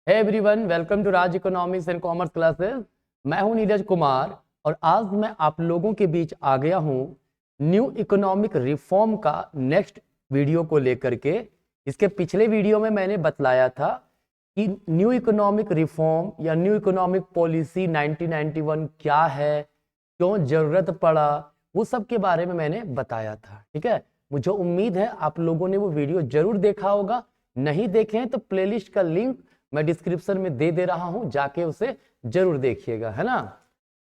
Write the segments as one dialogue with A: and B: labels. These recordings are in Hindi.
A: Hey everyone, welcome to Raj economics and commerce classes. मैं हूं नीरज कुमार और आज मैं आप लोगों के बीच आ गया हूं न्यू इकोनॉमिक रिफॉर्म का नेक्स्ट वीडियो को लेकर के। इसके पिछले वीडियो में मैंने बतलाया था कि न्यू इकोनॉमिक रिफॉर्म या न्यू इकोनॉमिक पॉलिसी 1991 क्या है, क्यों जरूरत पड़ा, वो सब के बारे में मैंने बताया था। ठीक है, मुझे उम्मीद है आप लोगों ने वो वीडियो जरूर देखा होगा। नहीं देखे हैं तो प्लेलिस्ट का लिंक मैं डिस्क्रिप्शन में दे रहा हूं, जाके उसे जरूर देखिएगा, है ना।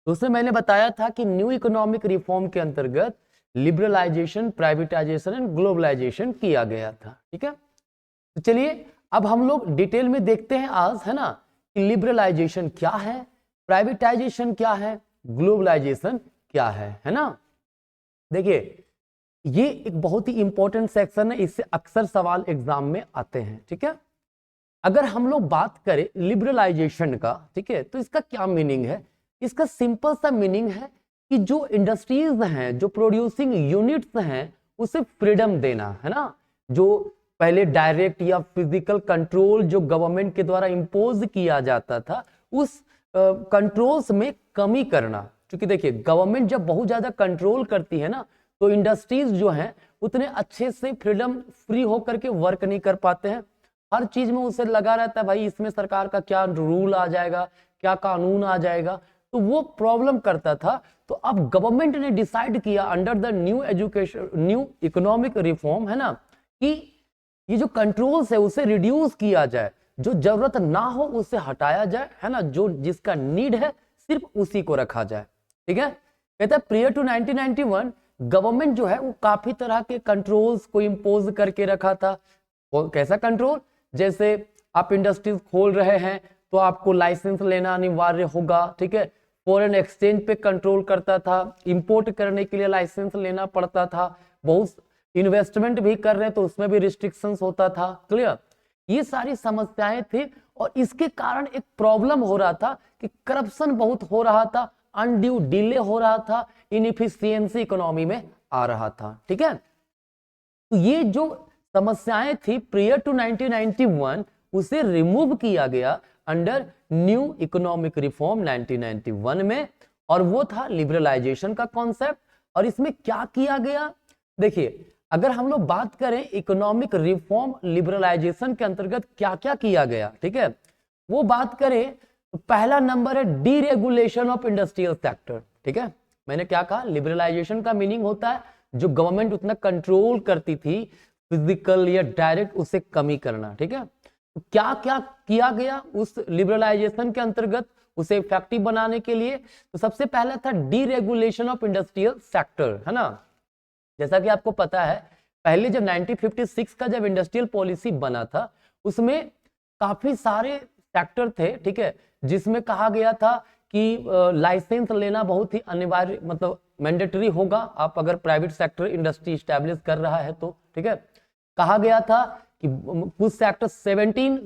A: तो उसमें मैंने बताया था कि न्यू इकोनॉमिक रिफॉर्म के अंतर्गत लिबरलाइजेशन, प्राइवेटाइजेशन एंड ग्लोबलाइजेशन किया गया था। ठीक है, तो चलिए अब हम लोग डिटेल में देखते हैं आज, है ना, कि लिबरलाइजेशन क्या है, प्राइवेटाइजेशन क्या है, ग्लोबलाइजेशन क्या है ना। देखिए, ये एक बहुत ही इंपॉर्टेंट सेक्शन है, इससे अक्सर सवाल एग्जाम में आते हैं। ठीक है, अगर हम लोग बात करें लिबरलाइजेशन का, ठीक है, तो इसका क्या मीनिंग है। इसका सिंपल सा मीनिंग है कि जो इंडस्ट्रीज हैं, जो प्रोड्यूसिंग यूनिट्स हैं, उसे फ्रीडम देना, है ना। जो पहले डायरेक्ट या फिजिकल कंट्रोल जो गवर्नमेंट के द्वारा इंपोज किया जाता था, उस कंट्रोल्स में कमी करना। क्योंकि देखिए, गवर्नमेंट जब बहुत ज्यादा कंट्रोल करती है ना, तो इंडस्ट्रीज जो हैं उतने अच्छे से फ्रीडम फ्री होकर के वर्क नहीं कर पाते हैं। हर चीज में उसे लगा रहता है भाई इसमें सरकार का क्या रूल आ जाएगा, क्या कानून आ जाएगा, तो वो प्रॉब्लम करता था। तो अब गवर्नमेंट ने डिसाइड किया under the new economic reform, है ना, कि ये जो कंट्रोल्स है उसे रिड्यूस किया जाए, जो जरूरत ना हो उसे हटाया जाए, है ना, जो जिसका नीड है सिर्फ उसी को रखा जाए। ठीक है, कहता है प्रियर टू 1991 गवर्नमेंट जो है वो काफी तरह के कंट्रोल्स को इंपोज करके रखा था। कैसा कंट्रोल, जैसे आप इंडस्ट्रीज खोल रहे हैं तो आपको लाइसेंस लेना अनिवार्य होगा। ठीक है, फॉरेन एक्सचेंज पे कंट्रोल करता था, इंपोर्ट करने के लिए लाइसेंस लेना पड़ता था, बहुत इन्वेस्टमेंट भी कर रहे हैं तो उसमें भी रिस्ट्रिक्शंस होता था। क्लियर, ये सारी समस्याएं थी और इसके कारण एक प्रॉब्लम हो रहा था कि करप्शन बहुत हो रहा था, अनड्यू डिले हो रहा था, इनएफिशिएंसी इकोनॉमी में आ रहा था। ठीक है, तो ये जो समस्याएं थी प्रियर टू 1991 उसे रिमूव किया गया अंडर न्यू इकोनॉमिक रिफॉर्म 1991 में, और वो था लिबरलाइजेशन का कॉन्सेप्ट। और इसमें क्या किया गया, देखिए, अगर हम लोग बात करें इकोनॉमिक रिफॉर्म लिबरलाइजेशन के अंतर्गत क्या क्या किया गया, ठीक है, वो बात करें तो पहला नंबर है डीरेगुलेशन ऑफ इंडस्ट्रियल सेक्टर। ठीक है, मैंने क्या कहा, लिबरलाइजेशन का मीनिंग होता है जो गवर्नमेंट उतना कंट्रोल करती थी फिजिकल या डायरेक्ट, उसे कमी करना। ठीक है, तो क्या क्या किया गया उस लिबरलाइजेशन के अंतर्गत उसे इफेक्टिव बनाने के लिए। तो सबसे पहला था डीरेगुलेशन ऑफ इंडस्ट्रियल सेक्टर, है ना। जैसा कि आपको पता है, पहले जब 1956 का जब इंडस्ट्रियल पॉलिसी बना था उसमें काफी सारे सेक्टर थे, ठीक है, जिसमें कहा गया था कि लाइसेंस लेना बहुत ही अनिवार्य, मतलब मैंडेटरी होगा, आप अगर प्राइवेट सेक्टर इंडस्ट्री स्टैब्लिश कर रहा है तो। ठीक है, कहा गया था कि कुछ सेक्टर 17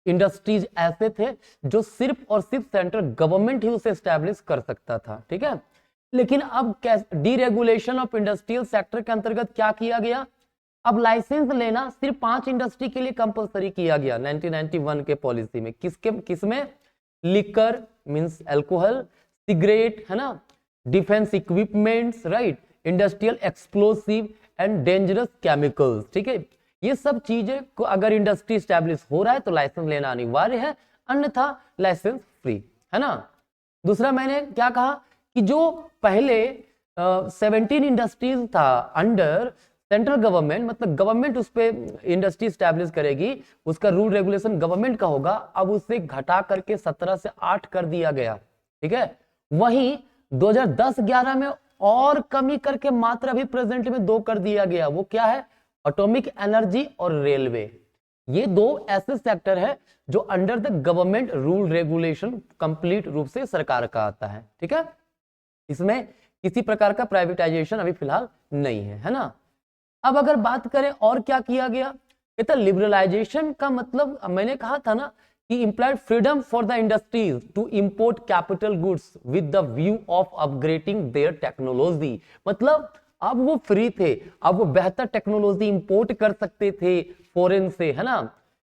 A: इंडस्ट्रीज ऐसे थे जो सिर्फ और सिर्फ सेंट्रल गवर्नमेंट ही उसे स्टैब्लिश कर सकता था। ठीक है, लेकिन अब डीरेगुलेशन ऑफ इंडस्ट्रियल सेक्टर के अंतर्गत क्या किया गया, अब लाइसेंस लेना सिर्फ 5 इंडस्ट्री के लिए कंपलसरी किया गया 1991 के पॉलिसी में। किसमें, लिकर मींस अल्कोहल, सिगरेट, है ना, defence equipments, right, industrial explosive and dangerous chemicals. ठीक है, ये सब चीजें को अगर इंडस्ट्री स्टैब्लिश हो रहा है तो लाइसेंस लेना अनिवार्य है, अन्यथा लाइसेंस फ्री, है ना। दूसरा मैंने क्या कहा कि जो पहले 17 इंडस्ट्रीज था अंडर सेंट्रल गवर्नमेंट, मतलब गवर्नमेंट उस पे इंडस्ट्री स्टैब्लिश करेगी, उसका रूल रेगुलेशन गवर्नमेंट का होगा, अब उसे घटा करके 17 से 8 कर दिया गया। ठीक है, वहीं 2010-11 में और कमी करके मात्र अभी प्रेजेंट में 2 कर दिया गया। वो क्या है, एटॉमिक एनर्जी और रेलवे। ये 2 ऐसे सेक्टर है जो under the government rule regulation complete रूप से सरकार का आता है। ठीक है, इसमें किसी प्रकार का प्राइवेटाइजेशन अभी फिलहाल नहीं है ना। अब अगर बात करें और क्या किया गया, कहता लिबरलाइजेशन का मतलब मैंने कहा था ना कि implied freedom for the industries to import capital goods with the view of upgrading their technology. मतलब अब वो फ्री थे, अब वो बेहतर टेक्नोलॉजी इंपोर्ट कर सकते थे फॉरेन से, है ना।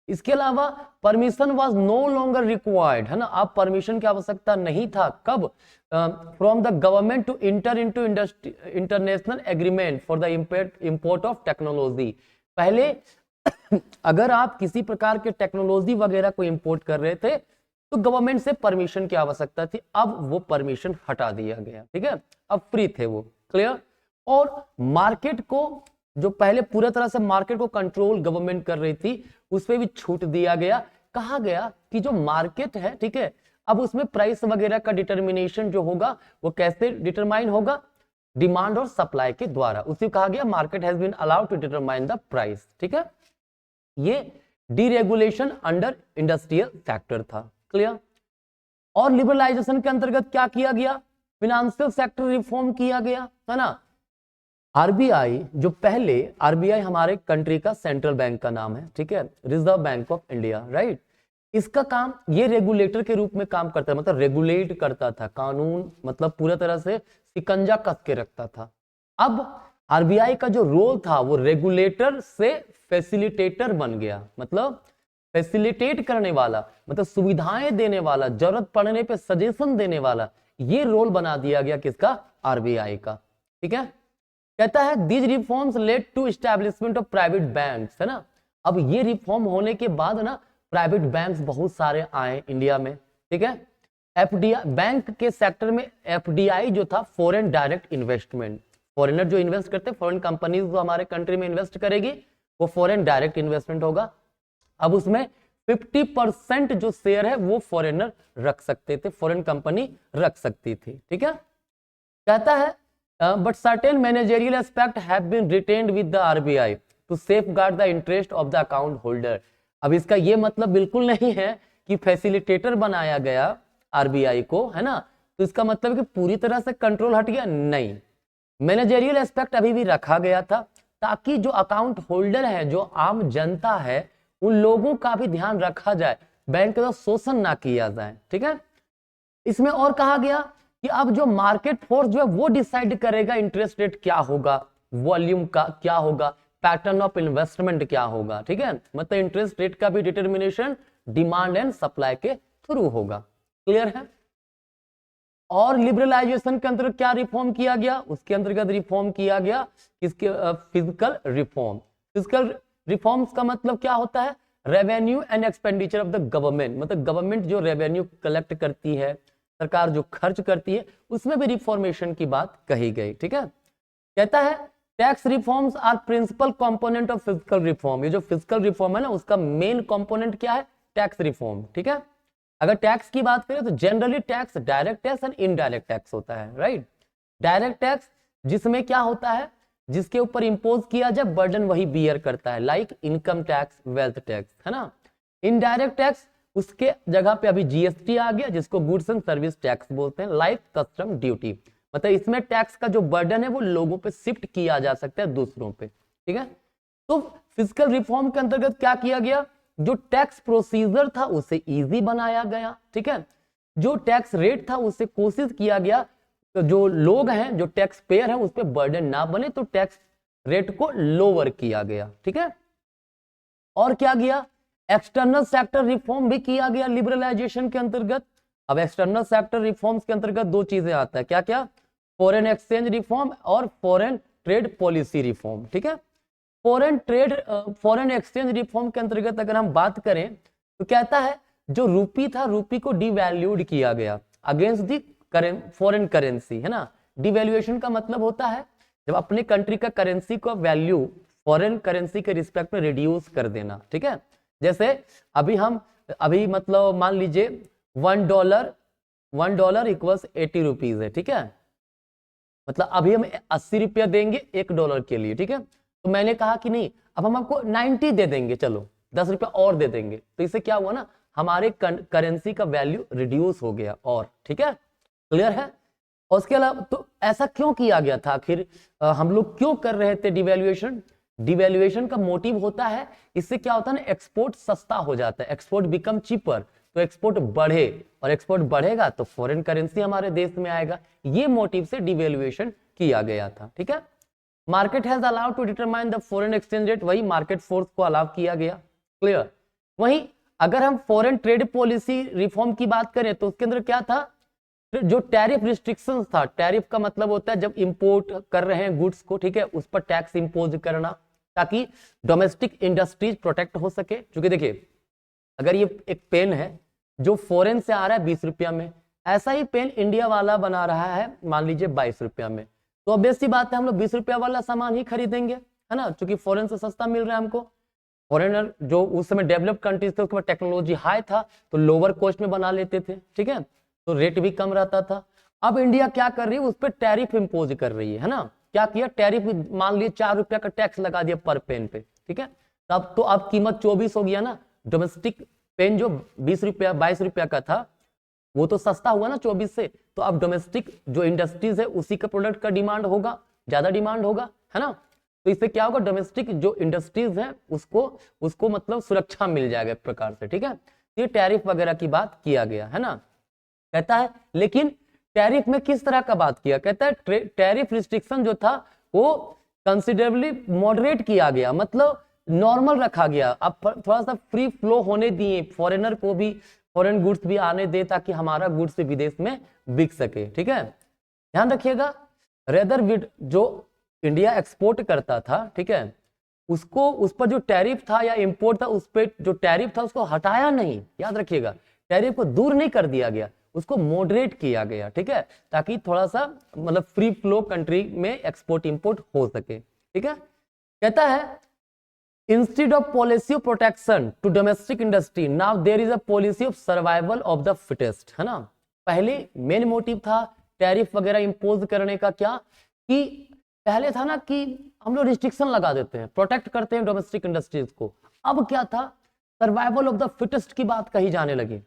A: इसके अलावा permission was no longer required, है ना, अब परमिशन की आवश्यकता नहीं था। कब? From the government to enter into international agreement for the import of technology. पहले अगर आप किसी प्रकार के टेक्नोलॉजी वगैरह को इंपोर्ट कर रहे थे तो गवर्नमेंट से परमिशन की आवश्यकता थी, अब वो परमिशन हटा दिया गया, ठीक है, अब फ्री थे वो। क्लियर? और मार्केट को, जो पहले पूरा तरह से मार्केट को कंट्रोल गवर्नमेंट कर रही थी, उस पर भी छूट दिया गया। कहा गया कि जो मार्केट है, ठीक है, अब उसमें प्राइस वगैरह का डिटर्मिनेशन जो होगा वो कैसे डिटरमाइन होगा? डिमांड और सप्लाई के द्वारा। उसी कहा गया market has been allowed to determine the price, ठीक है। ये डीरेगुलेशन अंडर इंडस्ट्रियल सेक्टर था। क्लियर? और लिबरलाइजेशन के अंतर्गत क्या किया गया? फिनेंशियल सेक्टर रिफॉर्म किया गया, है ना। आरबीआई, जो पहले आरबीआई हमारे कंट्री का सेंट्रल बैंक का नाम है, ठीक है, reserve bank of India, right. इसका काम, ये रेगुलेटर के रूप में काम करता है, मतलब रेगुलेट करता था, कानून मतलब पूरा तरह से शिकंजा कस के रखता था। अब आरबीआई का जो रोल था वो रेगुलेटर से फैसिलिटेटर बन गया, मतलब फैसिलिटेट करने वाला, मतलब सुविधाएं देने वाला, जरूरत पड़ने पे सजेशन देने वाला, ये रोल बना दिया गया किसका? आरबीआई का, ठीक है। कहता है these reforms led to establishment of private banks, है ना। अब ये रिफॉर्म होने के बाद ना प्राइवेट बैंक्स बहुत सारे आए इंडिया में, ठीक है। एफडीआई बैंक के सेक्टर में एफडीआई जो था, फॉरेन डायरेक्ट इन्वेस्टमेंट, फॉरेनर जो इन्वेस्ट करते हैं, फॉरेन कंपनीज जो हमारे कंट्री में इन्वेस्ट करेगी वो फॉरेन डायरेक्ट इन्वेस्टमेंट होगा। अब उसमें 50% जो शेयर है वो फॉरेनर रख सकते थे, फॉरेन कंपनी रख सकती थी, ठीक है। कहता है but certain managerial aspect have been retained with the RBI to safeguard the interest of the account holder। अब इसका ये मतलब बिल्कुल नहीं है कि फैसिलिटेटर बनाया गया आरबीआई को, है ना, तो इसका मतलब कि पूरी तरह से कंट्रोल हट गया, नहीं। मैनेजरियल एस्पेक्ट अभी भी रखा गया था ताकि जो अकाउंट होल्डर है, जो आम जनता है, उन लोगों का भी ध्यान रखा जाए, बैंक का शोषण ना किया जाए, ठीक है। इसमें और कहा गया कि अब जो मार्केट फोर्स जो है वो डिसाइड करेगा इंटरेस्ट रेट क्या होगा, वॉल्यूम का क्या होगा, पैटर्न ऑफ इन्वेस्टमेंट क्या होगा, ठीक है, मतलब इंटरेस्ट रेट का भी डिटर्मिनेशन डिमांड एंड सप्लाई के थ्रू होगा। क्लियर है? और लिबरलाइजेशन के अंतर्गत क्या रिफॉर्म किया गया? उसके अंतर्गत रिफॉर्म किया गया किसके? Physical reform. फिजिकल रिफॉर्म्स का मतलब क्या होता है? Revenue and expenditure of the government, मतलब गवर्नमेंट जो रेवेन्यू कलेक्ट करती है, सरकार जो खर्च करती है, उसमें भी रिफॉर्मेशन की बात कही गई, ठीक है। कहता है tax reforms are principal component of physical reform. ये जो फिजिकल रिफॉर्म है ना, उसका मेन कंपोनेंट क्या है? टैक्स रिफॉर्म, ठीक है। अगर टैक्स की बात करें तो generally tax direct tax and indirect tax होता है, राइट। डायरेक्ट टैक्स जिसमें क्या होता है, जिसके ऊपर इंपोज किया जाए बर्डन वही बियर करता है, like income tax, wealth tax, है ना। इनडायरेक्ट टैक्स, उसके जगह पे अभी जीएसटी आ गया जिसको गुड्स एंड सर्विस टैक्स बोलते हैं, लाइक कस्टम ड्यूटी, मतलब इसमें टैक्स का जो बर्डन है वो लोगों पे शिफ्ट किया जा सकता है, दूसरों पे, ठीक है। तो फिजिकल रिफॉर्म के अंतर्गत क्या किया गया? जो टैक्स प्रोसीजर था उसे इजी बनाया गया, ठीक है। जो टैक्स रेट था उससे कोशिश किया गया तो जो लोग हैं, जो टैक्स पेयर है, उस पर बर्डन ना बने, तो टैक्स रेट को लोअर किया गया, ठीक है। और क्या किया? एक्सटर्नल सेक्टर रिफॉर्म भी किया गया लिबरलाइजेशन के अंतर्गत। अब एक्सटर्नल सेक्टर रिफॉर्म्स के अंतर्गत दो चीजें आता है, क्या क्या? फॉरेन एक्सचेंज रिफॉर्म और फॉरेन ट्रेड पॉलिसी रिफॉर्म, ठीक है। फॉरेन एक्सचेंज रिफॉर्म के अंतर्गत अगर हम बात करें तो कहता है जो रूपी था, रूपी को डिवैल्यूड किया गया अगेंस्ट दी फॉरेन करेंसी, है ना। डिवैल्यूएशन का मतलब होता है जब अपने कंट्री का करेंसी का वैल्यू फॉरेन करेंसी के रिस्पेक्ट में रिड्यूस कर देना, ठीक है। जैसे अभी मतलब मान लीजिए $1 इक्वल्स 80 रुपीज है, ठीक है। मतलब अभी हम 80 रुपया देंगे $1 के लिए, ठीक है। तो मैंने कहा कि नहीं, अब हम आपको 90 दे देंगे, चलो 10 रुपया और दे देंगे, तो इससे क्या हुआ ना, हमारे करेंसी का वैल्यू रिड्यूस हो गया, और ठीक है, क्लियर है। और उसके अलावा तो ऐसा क्यों किया गया था आखिर, हम लोग क्यों कर रहे थे डिवैल्यूएशन? डिवैल्यूएशन का मोटिव होता है, इससे क्या होता है ना, एक्सपोर्ट सस्ता हो जाता है, एक्सपोर्ट बिकम चीपर, तो एक्सपोर्ट बढ़े, और एक्सपोर्ट बढ़ेगा तो फॉरेन करेंसी हमारे देश में आएगा, ये मोटिव से डिवैल्यूएशन किया गया था, ठीक है। Market has allowed to determine the foreign exchange rate, वही मार्केट फोर्स को अलाउ किया गया, क्लियर। वहीं अगर हम फॉरेन ट्रेड पॉलिसी रिफॉर्म की बात करें तो उसके अंदर क्या था, जो टैरिफ रिस्ट्रिक्शंस था, टैरिफ का मतलब होता है जब इंपोर्ट कर रहे हैं गुड्स को, ठीक है, उस पर टैक्स इंपोज करना ताकि डोमेस्टिक इंडस्ट्रीज प्रोटेक्ट हो सके। क्योंकि देखिए अगर ये एक पेन है जो फॉरेन से आ रहा है 20 रुपया में, ऐसा ही पेन इंडिया वाला बना रहा है मान लीजिए 22 रुपया में, तो ऑब्वियस सी बात है हम लोग 20 रुपया वाला सामान ही खरीदेंगे, है ना, क्योंकि फॉरेन से सस्ता मिल रहा है हमको। फॉरेनर जो उस समय डेवलप्ड कंट्रीज थे उसके बाद टेक्नोलॉजी हाई था तो लोअर कॉस्ट में बना लेते थे, ठीक है, तो रेट भी कम रहता था। अब इंडिया क्या कर रही है, उस पर टैरिफ इंपोज कर रही है ना, क्या किया, टैरिफ मान लिए 4 रुपया का टैक्स लगा दिया पर पेन पे, ठीक है, तब तो अब कीमत 24 हो गया ना। डोमेस्टिक पेन जो 20 रुपया 22 रुपया का था वो तो सस्ता हुआ ना 24 से, तो अब डोमेस्टिक जो इंडस्ट्रीज है उसी का प्रोडक्ट का डिमांड होगा, ज्यादा डिमांड होगा, है ना, तो इससे क्या होगा, डोमेस्टिक जो इंडस्ट्रीज है उसको मतलब सुरक्षा मिल जाएगा एक प्रकार से, ठीक है। ये टैरिफ वगैरह की बात किया गया है ना, कहता है। लेकिन टैरिफ में किस तरह का बात किया, कहता है टैरिफ रिस्ट्रिक्शन जो था वो कंसिडरेबली मॉडरेट किया गया, मतलब नॉर्मल रखा गया। अब थोड़ा सा फ्री फ्लो होने दिए, फॉरेनर को भी फॉरेन गुड्स भी आने दे ताकि हमारा गुड्स विदेश में बिक सके, ठीक है। ध्यान रखिएगा, रेदर विद जो इंडिया एक्सपोर्ट करता था, ठीक है, उसको उस पर जो टैरिफ था या इंपोर्ट था उस पर जो टैरिफ था उसको हटाया नहीं, याद रखिएगा, टैरिफ को दूर नहीं कर दिया गया, उसको मॉडरेट किया गया, ठीक है, ताकि थोड़ा सा मतलब फ्री फ्लो कंट्री में एक्सपोर्ट इंपोर्ट हो सके, ठीक है। कहता है instead of policy of protection to domestic industry now there is a policy of survival of the fittest, है ना। पहले मेन मोटिव था टैरिफ वगैरह इंपोज करने का, क्या कि पहले था ना कि हम लोग रिस्ट्रिक्शन लगा देते हैं, प्रोटेक्ट करते हैं डोमेस्टिक इंडस्ट्रीज को। अब क्या था, सर्वाइवल ऑफ द फिटेस्ट की बात कही जाने लगी।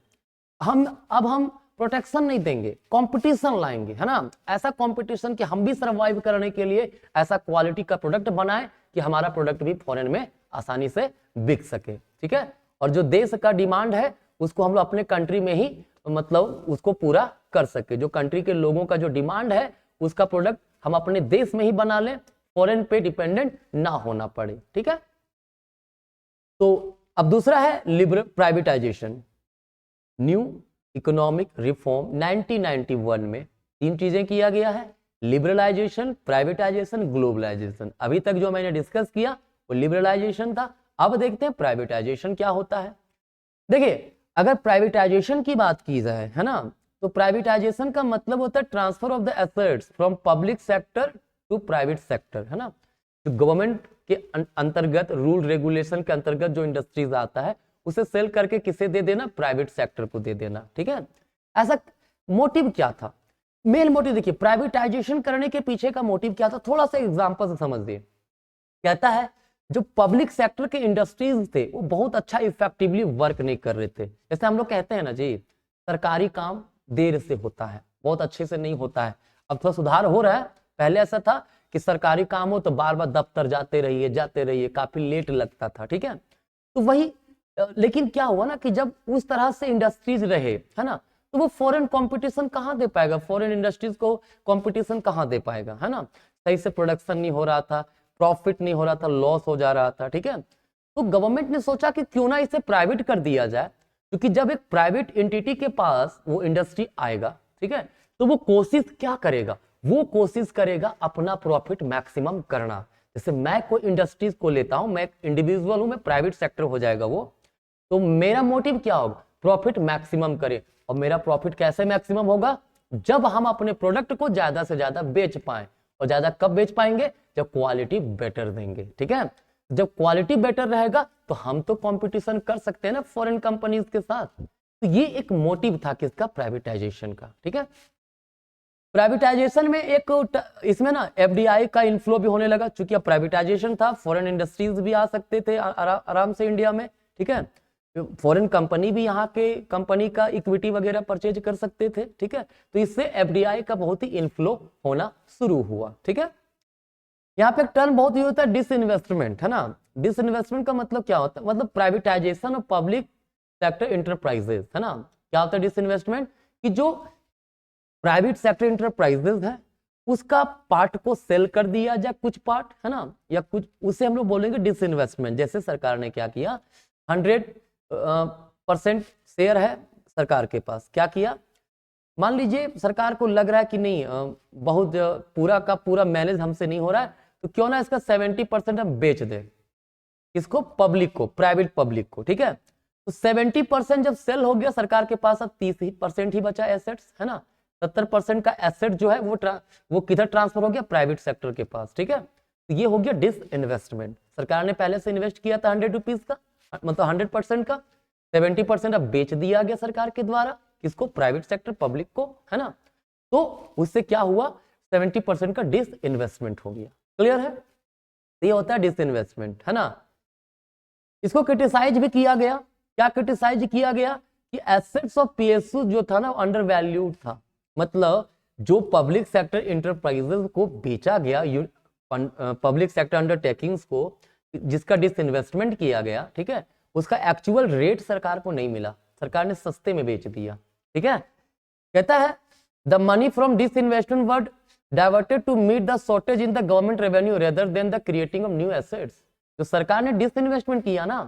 A: अब हम प्रोटेक्शन नहीं देंगे, कंपटीशन लाएंगे, है ना, ऐसा कंपटीशन कि हम भी सर्वाइव करने के लिए ऐसा क्वालिटी का प्रोडक्ट बनाए कि हमारा प्रोडक्ट भी फॉरेन में आसानी से बिक सके, ठीक है। और जो देश का डिमांड है उसको हम लोग अपने कंट्री में ही मतलब उसको पूरा कर सके, जो कंट्री के लोगों का जो डिमांड है उसका प्रोडक्ट हम अपने देश में ही बना लें, फॉरेन पे डिपेंडेंट ना होना पड़े, ठीक है। तो अब दूसरा है liberal privatisation. New economic reform 1991 में 3 चीजें किया गया है, लिबरलाइजेशन, प्राइवेटाइजेशन, ग्लोबलाइजेशन। अभी तक जो मैंने डिस्कस किया वो लिबरलाइजेशन था, अब देखते हैं प्राइवेटाइजेशन क्या होता है। देखिए अगर प्राइवेटाइजेशन की बात की जाए, है ना, तो प्राइवेटाइजेशन का मतलब होता है transfer of the assets from public sector to private sector, है ना, जो गवर्नमेंट के अंतर्गत रूल रेगुलेशन के अंतर्गत जो इंडस्ट्रीज आता है उसे सेल करके किसे दे देना, प्राइवेट सेक्टर को दे देना, ठीक है। ऐसा मोटिव क्या था, मेन मोटिव देखिए प्राइवेटाइजेशन करने के पीछे का मोटिव क्या था, थोड़ा सा एग्जांपल से समझिए। कहता है जो पब्लिक सेक्टर के इंडस्ट्रीज थे वो बहुत अच्छा इफेक्टिवली वर्क नहीं कर रहे थे। जैसे हम लोग कहते हैं ना जी, सरकारी काम देर से होता है, बहुत अच्छे से नहीं होता है, अब थोड़ा सुधार हो रहा है। पहले ऐसा था कि सरकारी काम हो तो बार बार दफ्तर जाते रहिए, काफी लेट लगता था, ठीक है। तो वही, लेकिन क्या हुआ ना कि जब उस तरह से इंडस्ट्रीज रहे, है ना, तो वो फॉरेन कंपटीशन कहाँ दे पाएगा, फॉरेन इंडस्ट्रीज को कंपटीशन कहाँ दे पाएगा, है ना, सही से प्रोडक्शन नहीं हो रहा था, प्रॉफिट नहीं हो रहा था, लॉस हो जा रहा था, ठीक है। तो गवर्नमेंट ने सोचा कि क्यों ना इसे प्राइवेट कर दिया जाए, क्योंकि जब एक प्राइवेट एंटिटी के पास वो इंडस्ट्री आएगा, ठीक है, तो वो कोशिश क्या करेगा, वो कोशिश करेगा अपना प्रॉफिट मैक्सिमम करना। जैसे मैं कोई इंडस्ट्रीज को लेता हूं, मैं एक इंडिविजुअल हूं, मैं प्राइवेट सेक्टर हो जाएगा वो, तो मेरा मोटिव क्या होगा, प्रॉफिट मैक्सिमम करे। और मेरा प्रॉफिट कैसे मैक्सिमम होगा, जब हम अपने प्रोडक्ट को ज्यादा से ज्यादा बेच पाए। और ज्यादा कब बेच पाएंगे, जब क्वालिटी बेटर देंगे, ठीक है। जब क्वालिटी बेटर रहेगा तो हम तो कंपटीशन कर सकते हैं ना फॉरेन कंपनीज के साथ। तो ये एक मोटिव था किसका, प्राइवेटाइजेशन का, ठीक है। प्राइवेटाइजेशन में एक इसमें ना एफडीआई का इनफ्लो भी होने लगा, क्योंकि अब प्राइवेटाइजेशन था, फॉरेन इंडस्ट्रीज भी आ सकते थे आराम से इंडिया में, ठीक है। फॉरेन कंपनी भी यहाँ के कंपनी का इक्विटी वगैरह परचेज कर सकते थे, ठीक है। तो इससे एफडीआई का बहुत ही इनफ्लो होना शुरू हुआ, ठीक है। यहाँ पे एक टर्म बहुत ही होता है डिसइन्वेस्टमेंट, है ना। डिसइन्वेस्टमेंट का मतलब क्या होता है, मतलब privatisation of public sector enterprises, है ना। क्या होता है डिसइन्वेस्टमेंट, कि जो प्राइवेट सेक्टर इंटरप्राइजेस है उसका पार्ट को सेल कर दिया जाए, कुछ पार्ट, है ना, या कुछ, उसे हम लोग बोलेंगे डिसइन्वेस्टमेंट। जैसे सरकार ने क्या किया, 100 परसेंट शेयर है सरकार के पास। क्या किया, मान लीजिए सरकार को लग रहा है कि नहीं बहुत पूरा का पूरा मैनेज हमसे नहीं हो रहा है, तो क्यों ना इसका 70% हम बेच दें, किसको, पब्लिक को, प्राइवेट पब्लिक को, ठीक है। तो 70% जब सेल हो गया, सरकार के पास अब 30% ही बचा एसेट्स, है ना। 70% का एसेट जो है वो किधर ट्रांसफर हो गया, प्राइवेट सेक्टर के पास, ठीक है। तो ये हो गया डिस इन्वेस्टमेंट। सरकार ने पहले से इन्वेस्ट किया था 100 रुपीज का, मतलब 100% का, 70% अब बेच दिया गया सरकार के द्वारा, किसको, प्राइवेट सेक्टर, पब्लिक को, है ना। तो उससे क्या हुआ, 70% का डिस इन्वेस्टमेंट हो गया। क्लियर है, तो ये होता है डिस इन्वेस्टमेंट, है ना। इसको क्रिटिसाइज भी किया गया। क्या क्रिटिसाइज किया गया कि एसेट्स ऑफ पीएसयू जो था ना अंडर वैल्यूड था, मतलब जो पब्लिक सेक्टर इंटरप्राइजेस को बेचा गया, पब्लिक सेक्टर अंडरटेकिंग्स को, जिसका डिसइन्वेस्टमेंट किया गया, ठीक है, उसका एक्चुअल रेट सरकार को नहीं मिला, सरकार ने सस्ते में बेच दिया, ठीक है। कहता है the money from disinvestment were diverted to meet the shortage in the government revenue rather than the creating of new assets. जो सरकार ने डिसइन्वेस्टमेंट किया ना,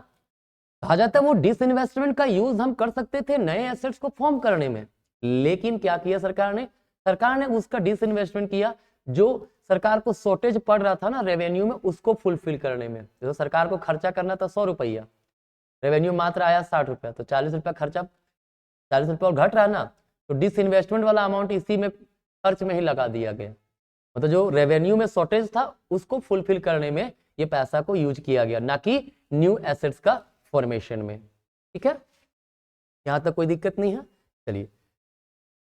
A: कहा जाता है वो डिसइन्वेस्टमेंट का यूज हम कर सकते थे नए एसेट्स को फॉर्म करने में, लेकिन क्या किया सरकार ने उसका डिसइन्वेस्टमेंट किया, जो सरकार को शॉर्टेज पड़ रहा था ना रेवेन्यू में, उसको फुलफिल करने में। जो सरकार को खर्चा करना था 100 रुपया, रेवेन्यू मात्र आया 60 रुपया, तो 40 रुपया खर्चा, 40 रुपया और घट रहा ना, तो डिसइन्वेस्टमेंट वाला अमाउंट इसी में खर्च में ही लगा दिया गया। मतलब जो रेवेन्यू में शॉर्टेज था उसको फुलफिल करने में ये पैसा को यूज किया गया, ना कि न्यू एसेट्स का फॉर्मेशन में, ठीक है। यहां तक कोई दिक्कत नहीं है। चलिए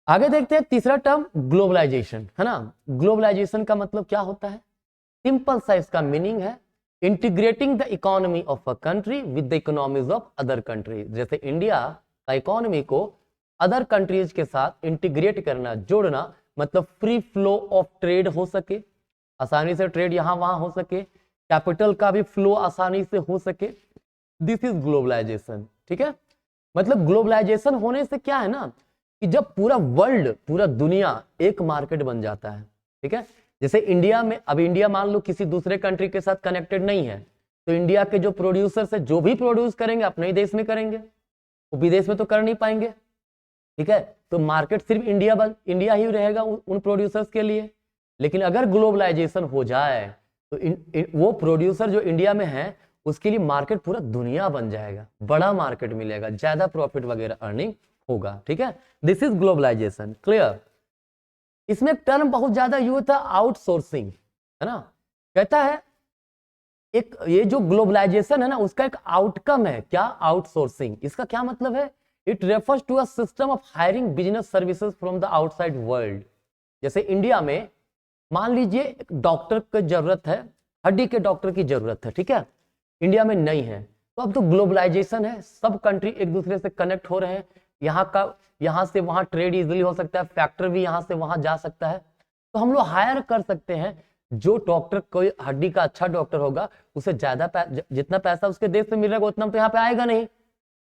A: आगे देखते हैं तीसरा टर्म ग्लोबलाइजेशन, है ना। ग्लोबलाइजेशन का मतलब क्या होता है, सिंपल सा इसका मीनिंग है integrating the economy of a country with the economies of other country. जैसे इंडिया का इकोनॉमी को अदर कंट्रीज के साथ इंटीग्रेट करना, जोड़ना, मतलब फ्री फ्लो ऑफ ट्रेड हो सके, आसानी से ट्रेड यहां वहां हो सके, कैपिटल का भी फ्लो आसानी से हो सके, दिस इज ग्लोबलाइजेशन, ठीक है। मतलब ग्लोबलाइजेशन होने से क्या है ना कि जब पूरा वर्ल्ड, पूरा दुनिया एक मार्केट बन जाता है, ठीक है। जैसे इंडिया में, अब इंडिया मान लो किसी दूसरे कंट्री के साथ कनेक्टेड नहीं है, तो इंडिया के जो प्रोड्यूसर्स है जो भी प्रोड्यूस करेंगे अपने ही देश में करेंगे, वो विदेश में तो कर नहीं पाएंगे, ठीक है। तो मार्केट सिर्फ इंडिया ही रहेगा उन प्रोड्यूसर्स के लिए। लेकिन अगर ग्लोबलाइजेशन हो जाए तो वो प्रोड्यूसर जो इंडिया में है उसके लिए मार्केट पूरा दुनिया बन जाएगा, बड़ा मार्केट मिलेगा, ज्यादा प्रॉफिट वगैरह अर्निंग होगा, ठीक है। This is globalisation, clear. इसमें एक टर्म बहुत ज्यादा यूज था, आउटसोर्सिंग, है ना। कहता है एक ये जो ग्लोबलाइजेशन है ना उसका एक आउटकम है, क्या, आउटसोर्सिंग। इसका क्या मतलब है, it refers to a system of hiring business services from the outside world. जैसे इंडिया में मान लीजिए एक डॉक्टर की जरूरत है, हड्डी के डॉक्टर की जरूरत है, ठीक है, इंडिया में नहीं है, तो अब तो ग्लोबलाइजेशन है, सब कंट्री एक दूसरे से कनेक्ट हो रहे हैं, यहाँ से वहां ट्रेड इजिली हो सकता है, फैक्टर भी यहाँ से वहां जा सकता है, तो हम लोग हायर कर सकते हैं। जो डॉक्टर, कोई हड्डी का अच्छा डॉक्टर होगा, उसे ज्यादा जितना पैसा उसके देश में मिल रहा है उतना तो यहाँ पे आएगा नहीं,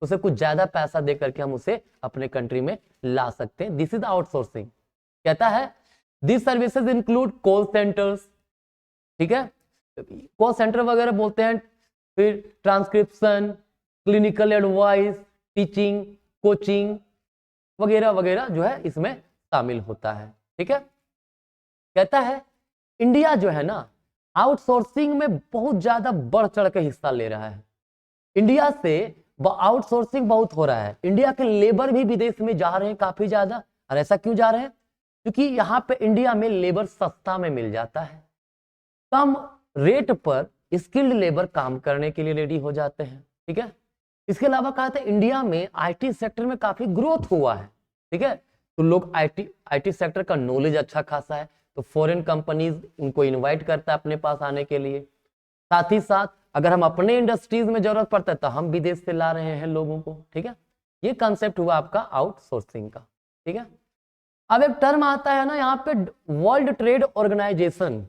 A: उसे कुछ ज्यादा पैसा दे करके हम उसे अपने कंट्री में ला सकते हैं। This is outsourcing. कहता है this services include call centres, ठीक है, कॉल सेंटर वगैरह बोलते हैं, फिर transcription, clinical advice, teaching, coaching वगैरह वगैरह जो है इसमें शामिल होता है, ठीक है। कहता है इंडिया जो है ना आउटसोर्सिंग में बहुत ज्यादा बढ़ चढ़ के हिस्सा ले रहा है। इंडिया से आउटसोर्सिंग बहुत हो रहा है, इंडिया के लेबर भी विदेश में जा रहे हैं काफी ज्यादा। और ऐसा क्यों जा रहे हैं, क्योंकि यहाँ पे इंडिया में लेबर सस्ता में मिल जाता है, कम रेट पर स्किल्ड लेबर काम करने के लिए रेडी हो जाते हैं, ठीक है। इसके अलावा कहा था इंडिया में आईटी सेक्टर में काफी ग्रोथ हुआ है, ठीक है, तो लोग आईटी सेक्टर का नॉलेज अच्छा खासा है, तो फॉरेन कंपनीज उनको इनवाइट करता है अपने पास आने के लिए। साथ ही साथ अगर हम अपने इंडस्ट्रीज में जरूरत पड़ता है तो हम विदेश से ला रहे हैं लोगों को, ठीक है। ये कंसेप्ट हुआ आपका आउटसोर्सिंग का, ठीक है। अब एक टर्म आता है ना यहाँ पे, वर्ल्ड ट्रेड ऑर्गेनाइजेशन।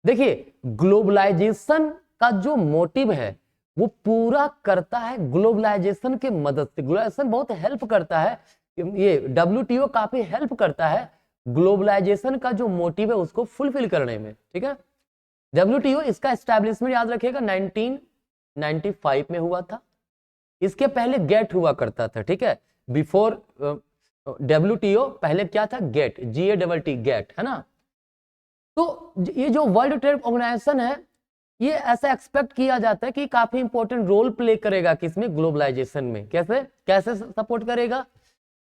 A: देखिए ग्लोबलाइजेशन का जो मोटिव है वो पूरा करता है ग्लोबलाइजेशन के मदद से। ग्लोबलाइजेशन बहुत हेल्प करता है, ये WTO काफी हेल्प करता है ग्लोबलाइजेशन का जो मोटिव है उसको फुलफिल करने में, ठीक है। WTO इसका एस्टैब्लिशमेंट याद रखिएगा 1995 में हुआ था, इसके पहले गेट हुआ करता था, ठीक है, बिफोर WTO पहले क्या था, गेट, GATT, गेट, है ना। तो ये जो वर्ल्ड ट्रेड ऑर्गेनाइजेशन है, ये ऐसा एक्सपेक्ट किया जाता है कि काफी इंपॉर्टेंट रोल प्ले करेगा किसमें, ग्लोबलाइजेशन में। कैसे कैसे सपोर्ट करेगा,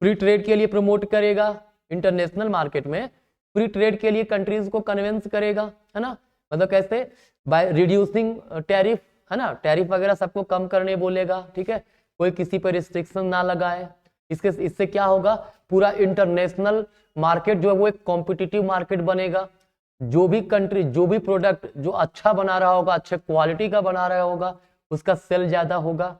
A: फ्री ट्रेड के लिए प्रमोट करेगा, इंटरनेशनल मार्केट में फ्री ट्रेड के लिए कंट्रीज को कन्विंस करेगा, है ना। मतलब कैसे, बाय रिड्यूसिंग टैरिफ, है ना, टैरिफ वगैरह सबको कम करने बोलेगा, ठीक है, कोई किसी पर रिस्ट्रिक्शन ना लगाए। इससे क्या होगा, पूरा इंटरनेशनल मार्केट जो है वो एक कॉम्पिटिटिव मार्केट बनेगा। जो भी कंट्री, जो भी प्रोडक्ट जो अच्छा बना रहा होगा, अच्छे क्वालिटी का बना रहा होगा, उसका सेल ज्यादा होगा,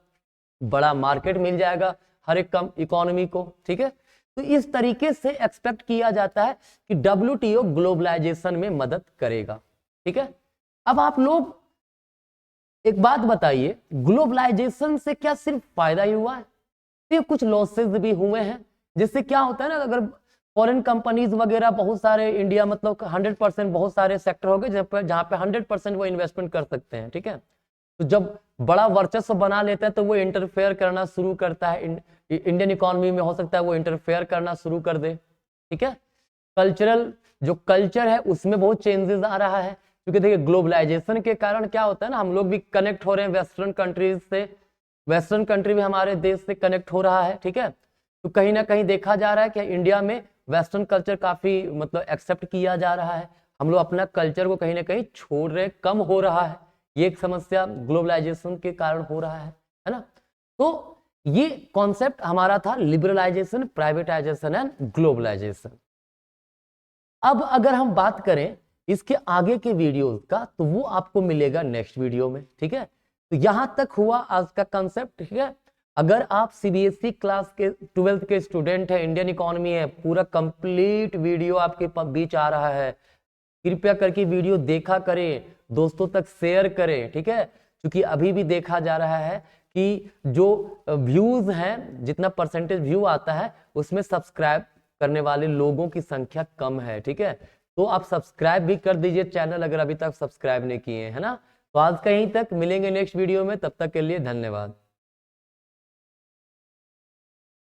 A: बड़ा मार्केट मिल जाएगा हर एक कम इकोनॉमी को, ठीक है। तो इस तरीके से एक्सपेक्ट किया जाता है कि WTO ग्लोबलाइजेशन में मदद करेगा, ठीक है। अब आप लोग एक बात बताइए, ग्लोबलाइजेशन से क्या सिर्फ फायदा ही हुआ है, तो कुछ लॉसेस भी हुए हैं। जिससे क्या होता है ना, अगर फॉरेन कंपनीज वगैरह बहुत सारे, इंडिया मतलब 100% बहुत सारे सेक्टर हो गए जहां पे 100% वो इन्वेस्टमेंट कर सकते हैं, ठीक है। तो जब बड़ा वर्चस्व बना लेता है तो वो इंटरफेयर करना शुरू करता है, इंडियन इकोनॉमी में हो सकता है वो इंटरफेयर करना शुरू कर दे, ठीक है। कल्चरल जो कल्चर है उसमें बहुत चेंजेस आ रहा है, क्योंकि देखिए ग्लोबलाइजेशन के कारण क्या होता है ना, हम लोग भी कनेक्ट हो रहे हैं वेस्टर्न कंट्रीज से, वेस्टर्न कंट्री भी हमारे देश से कनेक्ट हो रहा है, ठीक है। तो कहीं ना कहीं देखा जा रहा है कि इंडिया में वेस्टर्न कल्चर काफी मतलब एक्सेप्ट किया जा रहा है, हम लोग अपना कल्चर को कहीं ना कहीं छोड़ रहे, कम हो रहा है। ये एक समस्या ग्लोबलाइजेशन के कारण हो रहा है ना। तो ये कॉन्सेप्ट हमारा था लिबरलाइजेशन, प्राइवेटाइजेशन एंड ग्लोबलाइजेशन। अब अगर हम बात करें इसके आगे के वीडियोस का, तो वो आपको मिलेगा नेक्स्ट वीडियो में, ठीक है। तो यहां तक हुआ आज का कंसेप्ट, ठीक है। अगर आप CBSE क्लास के 12th के स्टूडेंट है, इंडियन इकोनॉमी है, पूरा कंप्लीट वीडियो आपके बीच आ रहा है, कृपया करके वीडियो देखा करें, दोस्तों तक शेयर करें, ठीक है। क्योंकि अभी भी देखा जा रहा है कि जो व्यूज हैं, जितना परसेंटेज व्यू आता है उसमें सब्सक्राइब करने वाले लोगों की संख्या कम है, ठीक है। तो आप सब्सक्राइब भी कर दीजिए चैनल अगर अभी तक सब्सक्राइब नहीं किए हैं, है ना। तो आज कहीं तक मिलेंगे नेक्स्ट वीडियो में, तब तक के लिए धन्यवाद।